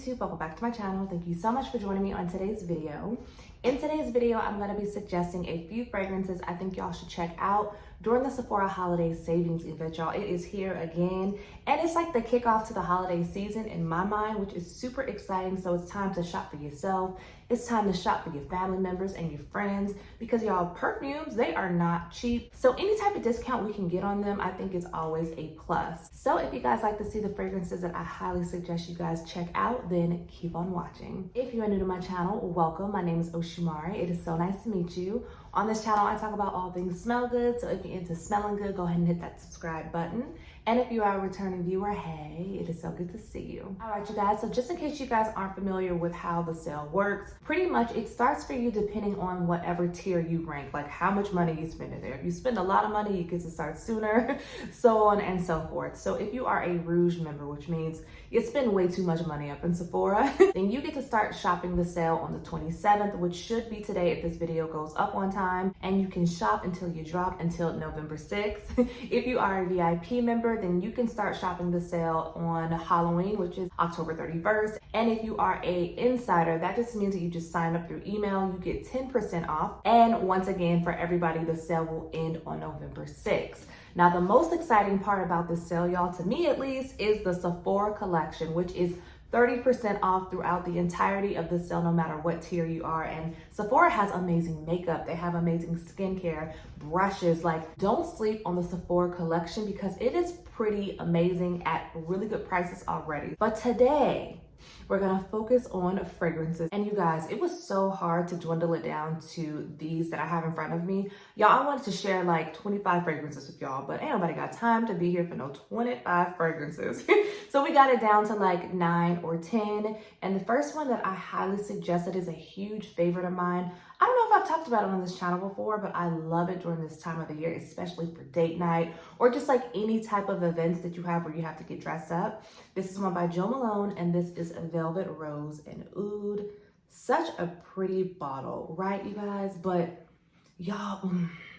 YouTube? Welcome back to my channel. Thank you so much for joining me on today's video. In today's video, I'm going to be suggesting a few fragrances I think y'all should check out during the Sephora holiday savings event, y'all. It is here again, and it's like the kickoff to the holiday season in my mind, which is super exciting. So it's time to shop for yourself. It's time to shop for your family members and your friends, because y'all, perfumes, they are not cheap. So any type of discount we can get on them, I think is always a plus. So if you guys like to see the fragrances that I highly suggest you guys check out, then keep on watching. If you are new to my channel, welcome. My name is Oshimari. It is so nice to meet you. On this channel, I talk about all things smell good. So if you're into smelling good, go ahead and hit that subscribe button. And if you are a returning viewer, hey, it is so good to see you. All right, you guys, so just in case you guys aren't familiar with how the sale works, pretty much it starts for you depending on whatever tier you rank, like how much money you spend in there. If you spend a lot of money, you get to start sooner, so on and so forth. So if you are a Rouge member, which means you spend way too much money up in Sephora, then you get to start shopping the sale on the 27th, which should be today if this video goes up on time, and you can shop until you drop until November 6th. If you are a VIP member, then you can start shopping the sale on Halloween, which is October 31st. And if you are a insider, that just means that you just sign up through email, you get 10% off. And once again, for everybody, the sale will end on November 6th. Now, the most exciting part about this sale, y'all, to me at least, is the Sephora collection, which is 30% off throughout the entirety of the sale, no matter what tier you are. And Sephora has amazing makeup. They have amazing skincare, brushes. Like, don't sleep on the Sephora collection because it is pretty amazing at really good prices already. But today, we're gonna focus on fragrances. And you guys, it was so hard to dwindle it down to these that I have in front of me. Y'all, I wanted to share like 25 fragrances with y'all, but ain't nobody got time to be here for no 25 fragrances. So we got it down to like 9 or 10. And the first one that I highly suggest, that is a huge favorite of mine. I don't know if I've talked about it on this channel before, but I love it during this time of the year, especially for date night or just like any type of events that you have where you have to get dressed up. This is one by Malone, and this is Velvet Rose Oud. Such a pretty bottle, right, you guys? But y'all,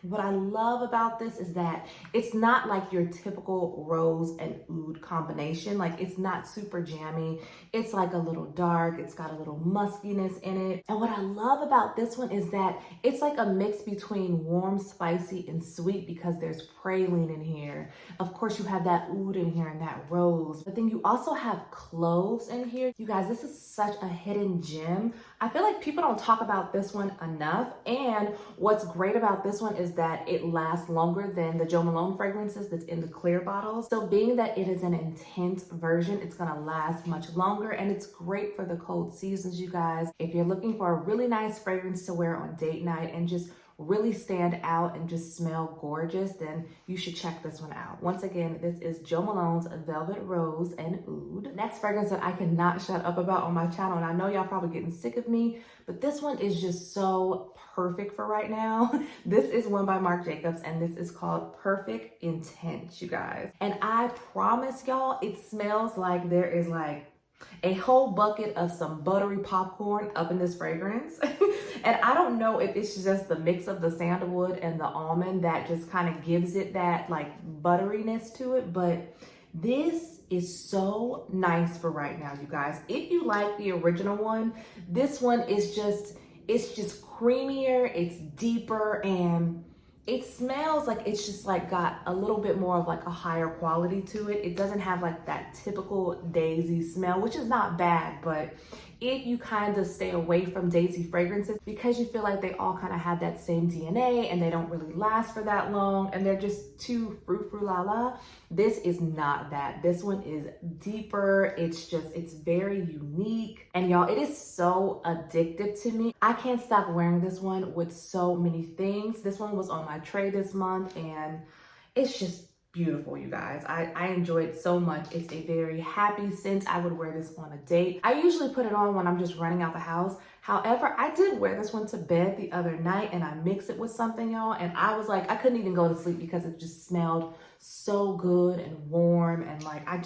what I love about this is that it's not like your typical rose and oud combination. Like, it's not super jammy. It's like a little dark. It's got a little muskiness in it. And what I love about this one is that it's like a mix between warm, spicy, and sweet, because there's praline in here. Of course, you have that oud in here and that rose, but then you also have cloves in here. You guys, this is such a hidden gem. I feel like people don't talk about this one enough. And what's great about this one is that it lasts longer than the Malone fragrances that's in the clear bottles. So being that it is an intense version, it's gonna last much longer, and it's great for the cold seasons, you guys. If you're looking for a really nice fragrance to wear on date night and just really stand out and just smell gorgeous, then you should check this one out. Once again, this is Malone's Velvet Rose Oud. Next fragrance that I cannot shut up about on my channel, and I know y'all probably getting sick of me, but this one is just so perfect for right now. This is one by Marc, and this is called Perfect Intent, you guys. And I promise y'all, it smells like there is like a whole bucket of some buttery popcorn up in this fragrance. And I don't know if it's just the mix of the sandalwood and the almond that just kind of gives it that like butteriness to it, but this is so nice for right now, you guys. If you like the original one, this one is just, it's just creamier, it's deeper, and it smells like it's just like got a little bit more of like a higher quality to it. It doesn't have like that typical daisy smell, which is not bad, but if you kind of stay away from daisy fragrances because you feel like they all kind of have that same DNA and they don't really last for that long and they're just too frou-frou-la-la, this is not that. This one is deeper. It's very unique. And y'all, it is so addictive to me. I can't stop wearing this one with so many things. This one was on my tray this month, and it's just beautiful, you guys. I enjoy it so much. It's a very happy scent. I would wear this on a date. I usually put it on when I'm just running out the house. However, I did wear this one to bed the other night, and I mixed it with something, y'all, and I was like, I couldn't even go to sleep because it just smelled so good and warm, and like I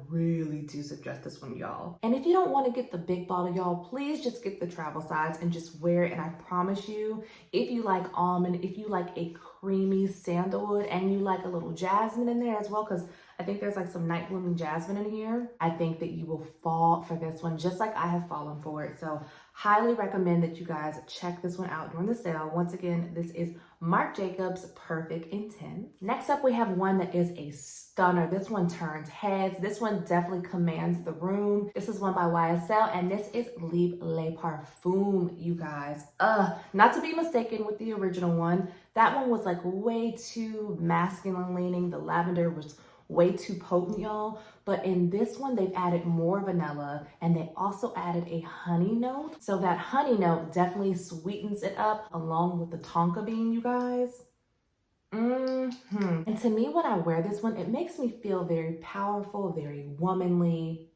really do suggest this one, y'all. And if you don't want to get the big bottle, y'all, please just get the travel size and just wear it. And I promise you, if you like almond, if you like a creamy sandalwood, and you like a little jasmine in there as well, because I think there's like some night blooming jasmine in here. I think that you will fall for this one just like I have fallen for it. So highly recommend that you guys check this one out during the sale. Once again, this is Marc Jacobs Perfect Intense. Next up, we have one that is a stunner. This one turns heads. This one definitely commands the room. This is one by YSL, and this is Libre Le Parfum, you guys. Not to be mistaken with the original one. That one was like way too masculine leaning. The lavender was way too potent, y'all. But in this one, they've added more vanilla, and they also added a honey note. So that honey note definitely sweetens it up along with the tonka bean, you guys. And to me, when I wear this one, it makes me feel very powerful, very womanly,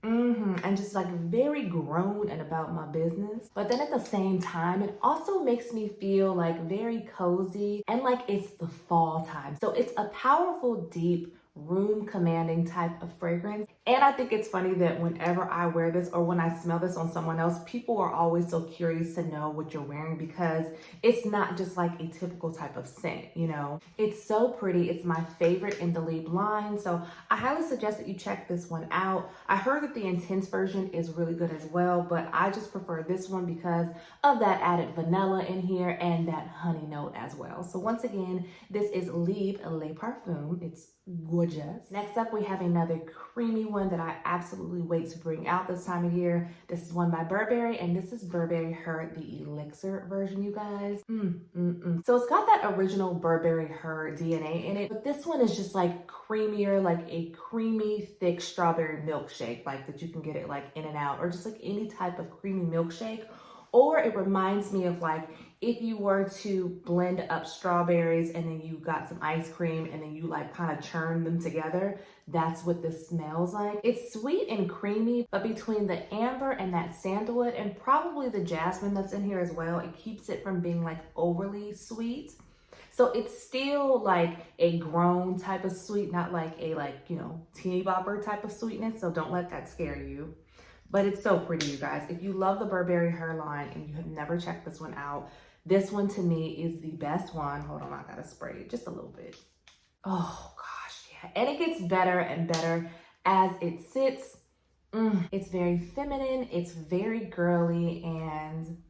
and just like very grown and about my business. But then at the same time, it also makes me feel like very cozy and like it's the fall time. So it's a powerful, deep, room commanding type of fragrance. And I think it's funny that whenever I wear this or when I smell this on someone else, people are always so curious to know what you're wearing because it's not just like a typical type of scent, you know. It's so pretty. It's my favorite in the Libre line. So I highly suggest that you check this one out. I heard that the intense version is really good as well, but I just prefer this one because of that added vanilla in here and that honey note as well. So once again, this is Libre Le Parfum. It's gorgeous. Next up, we have another creamy one that I absolutely wait to bring out this time of year. This is one by Burberry, and this is Burberry Her, the Elixir version, you guys. So it's got that original Burberry Her DNA in it, but this one is just like creamier, like a creamy, thick strawberry milkshake, like that you can get it like In-N-Out or just like any type of creamy milkshake. Or it reminds me of like if you were to blend up strawberries and then you got some ice cream and then you like kind of churn them together, that's what this smells like. It's sweet and creamy, but between the amber and that sandalwood and probably the jasmine that's in here as well, it keeps it from being like overly sweet. So it's still like a grown type of sweet, not like a teeny bopper type of sweetness. So don't let that scare you. But it's so pretty, you guys. If you love the Burberry Her line and you have never checked this one out, this one to me is the best one. Hold on, I gotta spray it just a little bit. Oh gosh, yeah. And it gets better and better as it sits. It's very feminine, it's very girly, and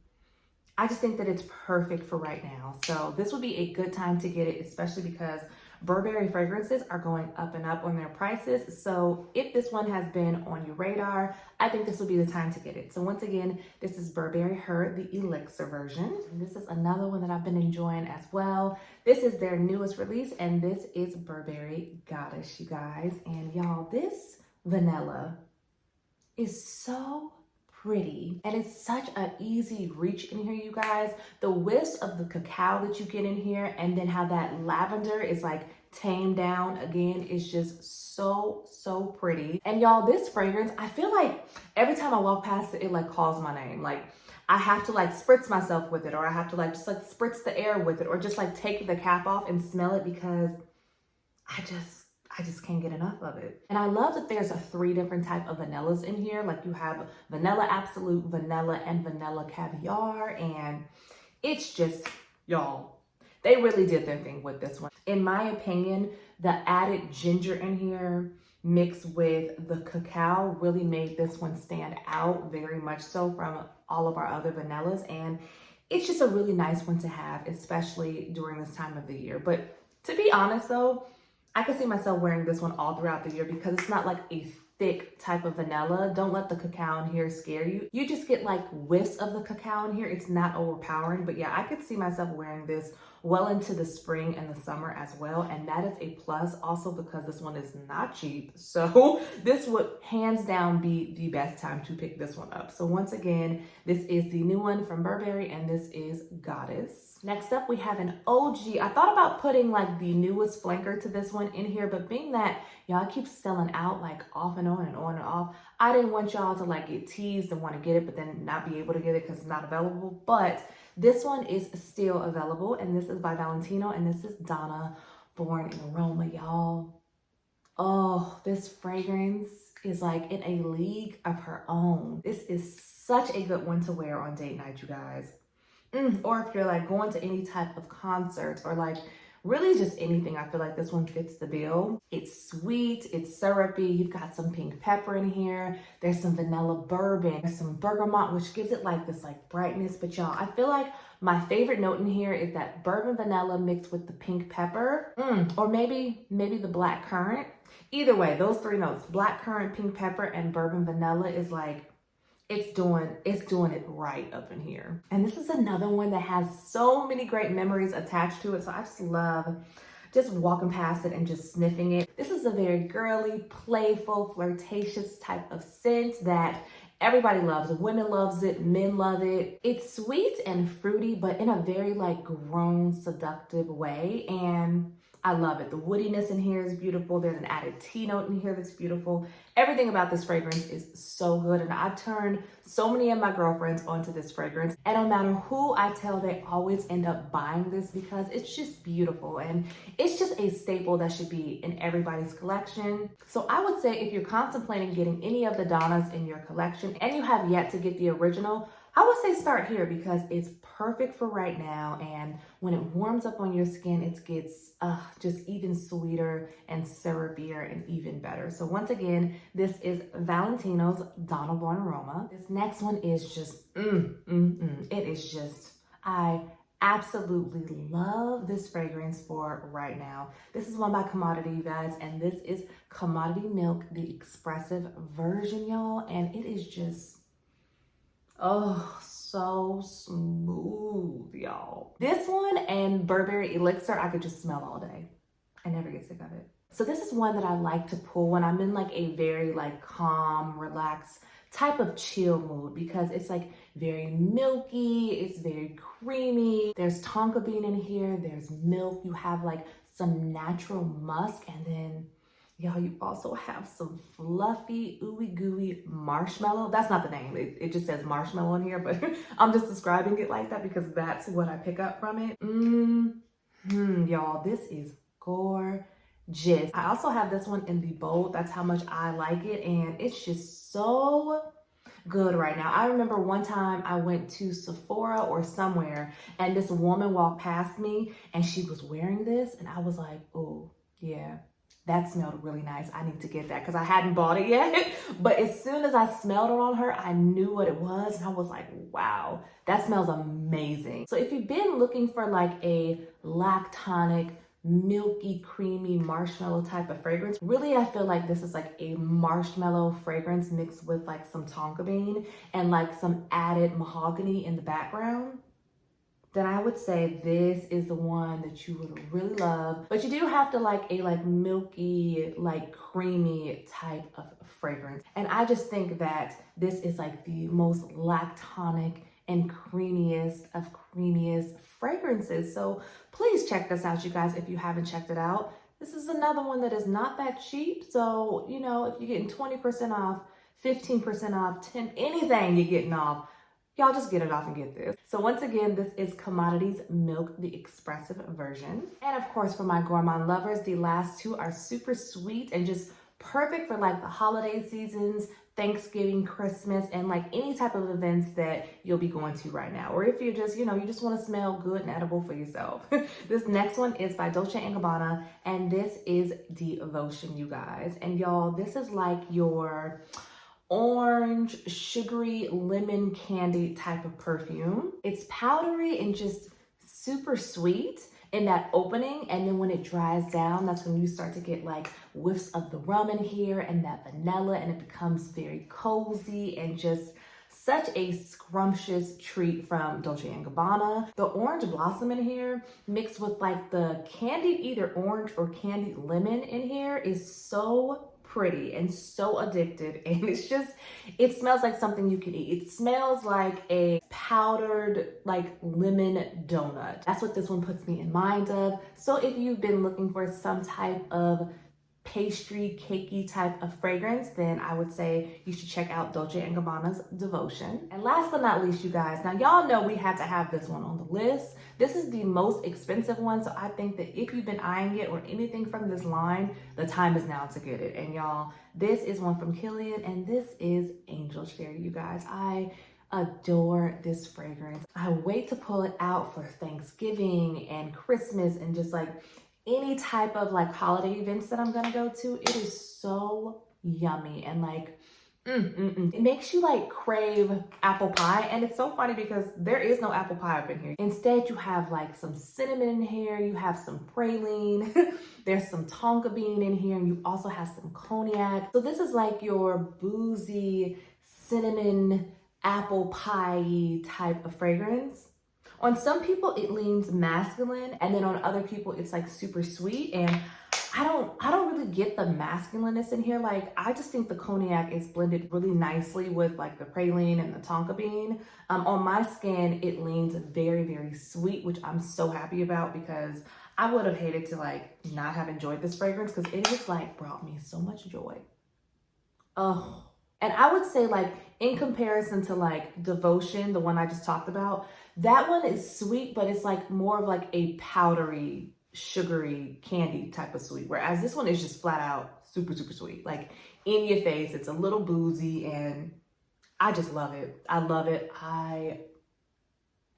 I just think that it's perfect for right now. So this would be a good time to get it, especially because Burberry fragrances are going up and up on their prices. So if this one has been on your radar, I think this would be the time to get it. So once again, this is Burberry Her, the Elixir version. And this is another one that I've been enjoying as well. This is their newest release, and this is Burberry Goddess, you guys. And y'all, this vanilla is so pretty, and it's such an easy reach in here, you guys. The whiffs of the cacao that you get in here, and then how that lavender is like tamed down again, is just so pretty. And y'all, this fragrance, I feel like every time I walk past it, it like calls my name. Like I have to like spritz myself with it, or I have to like just like spritz the air with it, or just like take the cap off and smell it because I just can't get enough of it. And I love that there's 3 different type of vanillas in here. Like you have vanilla absolute, vanilla, and vanilla caviar. And it's just, y'all, they really did their thing with this one. In my opinion, the added ginger in here mixed with the cacao really made this one stand out very much so from all of our other vanillas. And it's just a really nice one to have, especially during this time of the year. But to be honest though, I can see myself wearing this one all throughout the year because it's not like a thick type of vanilla. Don't let the cacao in here scare you. You just get like whiffs of the cacao in here. It's not overpowering, but yeah, I could see myself wearing this well into the spring and the summer as well. And that is a plus also because this one is not cheap. So this would hands down be the best time to pick this one up. So once again, this is the new one from Burberry, and this is Goddess. Next up, we have an OG. I thought about putting like the newest flanker to this one in here, but being that y'all keep selling out like off and on and on and off, I didn't want y'all to like get teased and want to get it, but then not be able to get it because it's not available. But this one is still available, and this is by Valentino, and this is Donna, Born in Roma, y'all. Oh, this fragrance is like in a league of her own. This is such a good one to wear on date night, you guys. Or if you're like going to any type of concert or like really just anything. I feel like this one fits the bill. It's sweet, it's syrupy, you've got some pink pepper in here, there's some vanilla bourbon, there's some bergamot, which gives it like this like brightness. But y'all, I feel like my favorite note in here is that bourbon vanilla mixed with the pink pepper, or maybe the black currant. Either way, those three notes, black currant, pink pepper, and bourbon vanilla, is like, it's doing it right up in here. And this is another one that has so many great memories attached to it. So I just love just walking past it and just sniffing it. This is a very girly, playful, flirtatious type of scent that everybody loves. Women loves it, men love it. It's sweet and fruity, but in a very like grown, seductive way. And I love it. The woodiness in here is beautiful. There's an added tea note in here that's beautiful. Everything about this fragrance is so good. And I've turned so many of my girlfriends onto this fragrance. And no matter who I tell, they always end up buying this because it's just beautiful. And it's just a staple that should be in everybody's collection. So I would say if you're contemplating getting any of the Donnas in your collection and you have yet to get the original, I would say start here because it's perfect for right now. And when it warms up on your skin, it gets just even sweeter and syrupier and even better. So once again, this is Valentino's Donna Born Roma. This next one is just, it is just, I absolutely love this fragrance for right now. This is one by Commodity, you guys, and this is Commodity Milk, the Expressive version, y'all. And it is just, oh, so smooth, y'all. This one and Burberry Elixir, I could just smell all day. I never get sick of it. So this is one that I like to pull when I'm in like a very like calm, relaxed type of chill mood because it's like very milky, it's very creamy. There's tonka bean in here, there's milk, you have like some natural musk, and then y'all, you also have some fluffy, ooey gooey marshmallow. That's not the name. It just says marshmallow in here, but I'm just describing it like that because that's what I pick up from it. Y'all, this is gorgeous. I also have this one in the bold. That's how much I like it. And it's just so good right now. I remember one time I went to Sephora or somewhere and this woman walked past me and she was wearing this. And I was like, oh, yeah. That smelled really nice. I need to get that because I hadn't bought it yet. But as soon as I smelled it on her, I knew what it was. And I was like, wow, that smells amazing. So if you've been looking for like a lactonic, milky, creamy marshmallow type of fragrance, really I feel like this is like a marshmallow fragrance mixed with like some tonka bean and like some added mahogany in the background, then I would say this is the one that you would really love. But you do have to like a like milky, like creamy type of fragrance. And I just think that this is like the most lactonic and creamiest of creamiest fragrances. So please check this out, you guys, if you haven't checked it out. This is another one that is not that cheap. So, you know, if you're getting 20% off, 15% off, 10, anything you're getting off, y'all just get it off and get this. So once again, this is Commodity's Milk, the Expressive version. And of course, for my gourmand lovers, the last two are super sweet and just perfect for like the holiday seasons, Thanksgiving, Christmas, and like any type of events that you'll be going to right now. Or if you're just, you know, you just want to smell good and edible for yourself. This next one is by Dolce & Gabbana, and this is Devotion, you guys. And y'all, this is like your orange, sugary, lemon candy type of perfume. It's powdery and just super sweet in that opening, and then when it dries down, that's when you start to get like whiffs of the rum in here and that vanilla, and it becomes very cozy and just such a scrumptious treat from Dolce & Gabbana. The orange blossom in here mixed with like the candied either orange or candied lemon in here is so pretty and so addictive, and it's just, it smells like something you can eat. It smells like a powdered like lemon donut. That's what this one puts me in mind of. So if you've been looking for some type of pastry, cakey type of fragrance, then I would say you should check out Dolce & Gabbana's Devotion. And last but not least, you guys, now y'all know we had to have this one on the list. This is the most expensive one, so I think that if you've been eyeing it or anything from this line, the time is now to get it. And y'all, this is one from Killian, and this is Angel Cherry, you guys. I adore this fragrance. I wait to pull it out for Thanksgiving and Christmas and just like any type of like holiday events that I'm gonna go to. It is so yummy and like, It makes you like crave apple pie. And it's so funny because there is no apple pie up in here. Instead, you have like some cinnamon in here. You have some praline. There's some tonka bean in here. And you also have some cognac. So this is like your boozy cinnamon apple pie type of fragrance. On some people, it leans masculine. And then on other people, it's like super sweet. And I don't really get the masculineness in here. Like, I just think the cognac is blended really nicely with like the praline and the tonka bean. On my skin, it leans very, very sweet, which I'm so happy about because I would have hated to like not have enjoyed this fragrance because it has like brought me so much joy. Oh, and I would say like in comparison to like Devotion, the one I just talked about, that one is sweet, but it's like more of like a powdery, sugary candy type of sweet, whereas this one is just flat out super, super sweet, like in your face. It's a little boozy and I just love it. I love it. I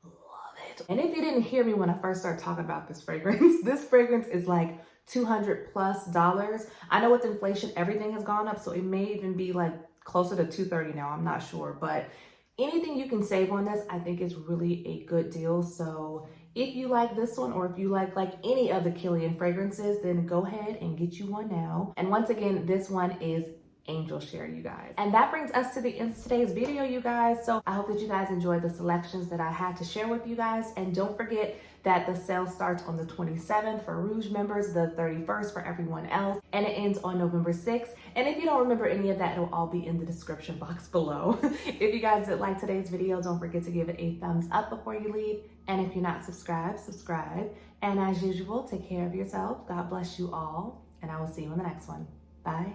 love it. And if you didn't hear me when I first started talking about this fragrance, this fragrance is like $200+ I know with inflation, everything has gone up, so it may even be like closer to $230 now. I'm not sure, but anything you can save on this, I think is really a good deal. So if you like this one, or if you like any of the Killian fragrances, then go ahead and get you one now. And once again, this one is Angel Share, you guys. And that brings us to the end of today's video, you guys. So I hope that you guys enjoyed the selections that I had to share with you guys. And don't forget that the sale starts on the 27th for Rouge members, the 31st for everyone else, and it ends on November 6th. And if you don't remember any of that, it'll all be in the description box below. If you guys did like today's video, don't forget to give it a thumbs up before you leave. And if you're not subscribed, subscribe. And as usual, take care of yourself. God bless you all. And I will see you in the next one. Bye.